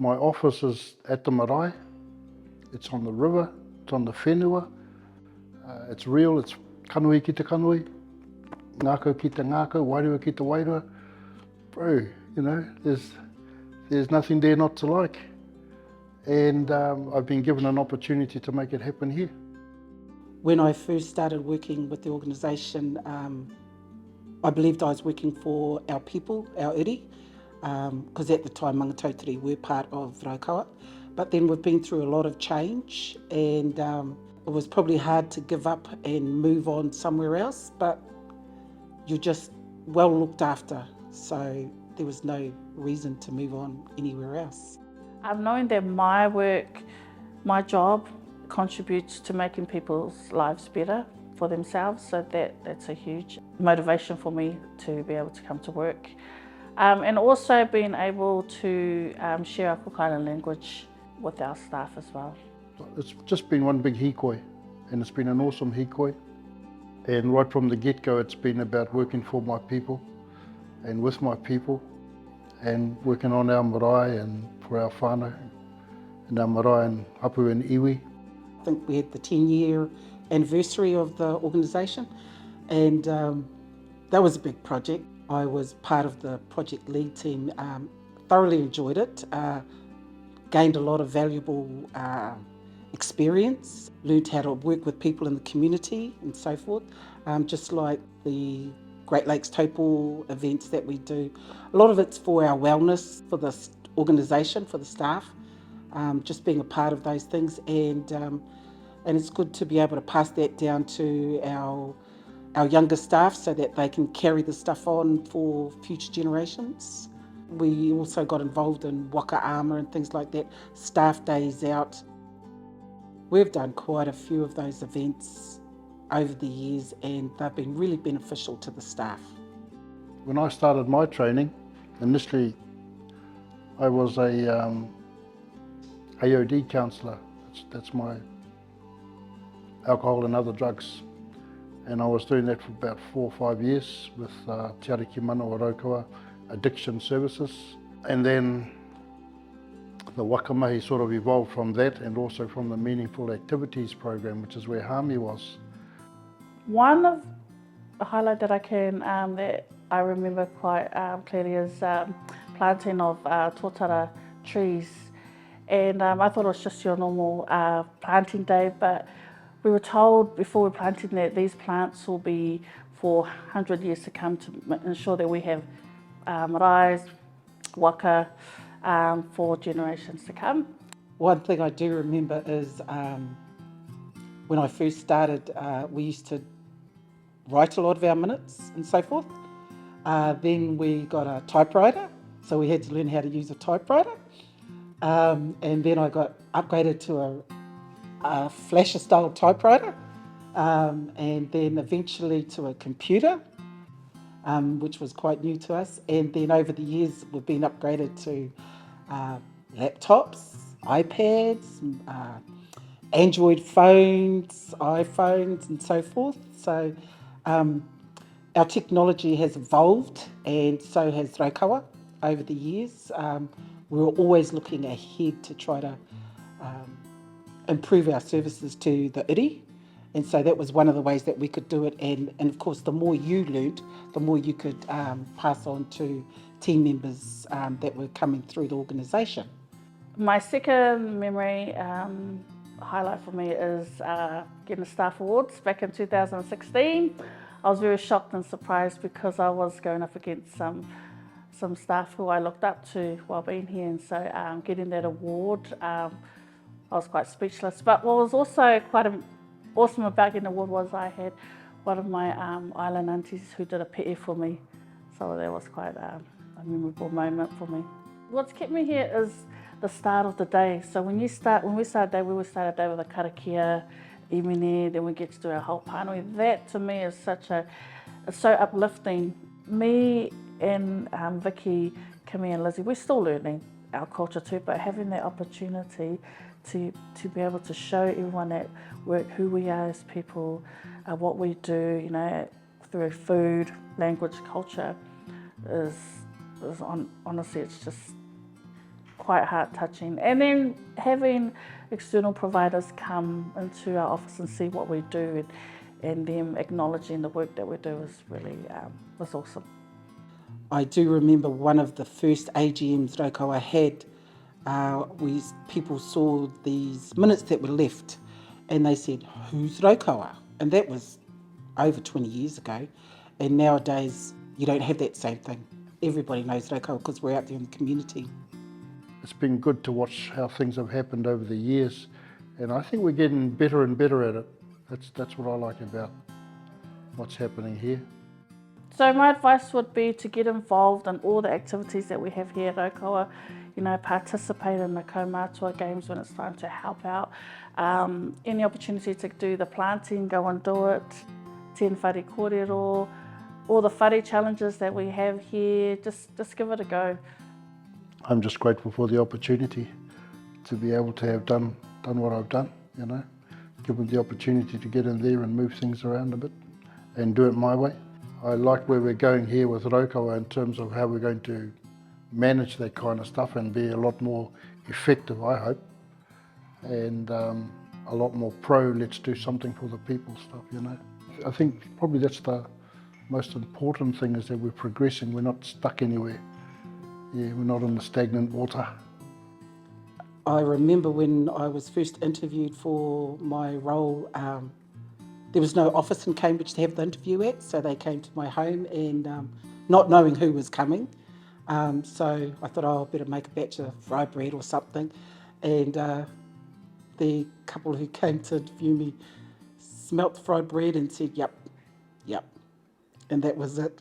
My office is at the marae. It's on the river, it's on the whenua. It's real, it's kanui ki te kanui, ngākau ki te ngākau, wairua ki te wairua. Bro, you know, there's nothing there not to like. And I've been given an opportunity to make it happen here. When I first started working with the organisation, I believed I was working for our people, our iri, because at the time Mangatauteri were part of Raukawa. But then we've been through a lot of change, and it was probably hard to give up and move on somewhere else, but you're just well looked after, so there was no reason to move on anywhere else. I've known that my work, my job contributes to making people's lives better for themselves, so that's a huge motivation for me to be able to come to work. And also being able to share our Cook Island language with our staff as well. It's just been one big hikoi, and it's been an awesome hikoi. And right from the get-go, it's been about working for my people and with my people, and working on our marae and for our whānau, and our marae and hapu and iwi. I think we had the 10-year anniversary of the organisation, and that was a big project. I was part of the project lead team, thoroughly enjoyed it, gained a lot of valuable experience, learned how to work with people in the community and so forth, just like the Great Lakes Taupō events that we do. A lot of it's for our wellness, for the organisation, for the staff, just being a part of those things, and it's good to be able to pass that down to our younger staff so that they can carry the stuff on for future generations. We also got involved in whakaakoranga and things like that, staff days out. We've done quite a few of those events over the years, and they've been really beneficial to the staff. When I started my training, initially I was a AOD counsellor. That's my alcohol and other drugs. And I was doing that for about 4 or 5 years with Te Ariki Manawa Raukawa Addiction Services. And then the wakamahi sort of evolved from that, and also from the Meaningful Activities program, which is where Hami was. One of the highlight that that I remember quite clearly is planting of tōtara trees. And I thought it was just your normal planting day, but we were told before we planted that these plants will be for 100 years to come, to ensure that we have marae, waka, for generations to come. One thing I do remember is when I first started, we used to write a lot of our minutes and so forth. Then we got a typewriter, so we had to learn how to use a typewriter. And then I got upgraded to a flasher style typewriter, and then eventually to a computer, which was quite new to us. And then over the years, we've been upgraded to laptops, iPads, Android phones, iPhones, and so forth. So our technology has evolved, and so has Raukawa over the years. We're always looking ahead to try to improve our services to the iri, and so that was one of the ways that we could do it. And of course, the more you learnt, the more you could pass on to team members that were coming through the organisation. My second memory highlight for me is getting the staff awards back in 2016. I was very shocked and surprised because I was going up against some staff who I looked up to while being here, and so getting that award, I was quite speechless. But what was also quite awesome about getting the award was I had one of my island aunties who did a pe'e for me, so that was quite a memorable moment for me. What's kept me here is the start of the day. So when we start a day, we will start a day with a karakia, imene, then we get to do our whole pānui. That to me is it's so uplifting. Me and Vicky, Kimi and Lizzie, we're still learning our culture too, but having that opportunity to be able to show everyone at work who we are as people, what we do, you know, through food, language, culture, is honestly, it's just quite heart-touching. And then having external providers come into our office and see what we do, and them acknowledging the work that we do is really was awesome. I do remember one of the first AGMs Raukawa had, people saw these minutes that were left and they said, "Who's Raukawa?" And that was over 20 years ago. And nowadays, you don't have that same thing. Everybody knows Raukawa because we're out there in the community. It's been good to watch how things have happened over the years, and I think we're getting better and better at it. That's what I like about what's happening here. So my advice would be to get involved in all the activities that we have here at Raukawa. You know, participate in the kaumātua games when it's time to help out. Any opportunity to do the planting, go and do it. Ten whare kōrero, all the whare challenges that we have here, just give it a go. I'm just grateful for the opportunity to be able to have done what I've done, you know, given the opportunity to get in there and move things around a bit and do it my way. I like where we're going here with Raukawa in terms of how we're going to manage that kind of stuff and be a lot more effective, I hope, and a lot more let's do something for the people stuff, you know. I think probably that's the most important thing, is that we're progressing, we're not stuck anywhere. Yeah, we're not in the stagnant water. I remember when I was first interviewed for my role, there was no office in Cambridge to have the interview at, so they came to my home and not knowing who was coming. So I thought, I better make a batch of fry bread or something. And the couple who came to interview me smelt the fried bread and said, yep. And that was it.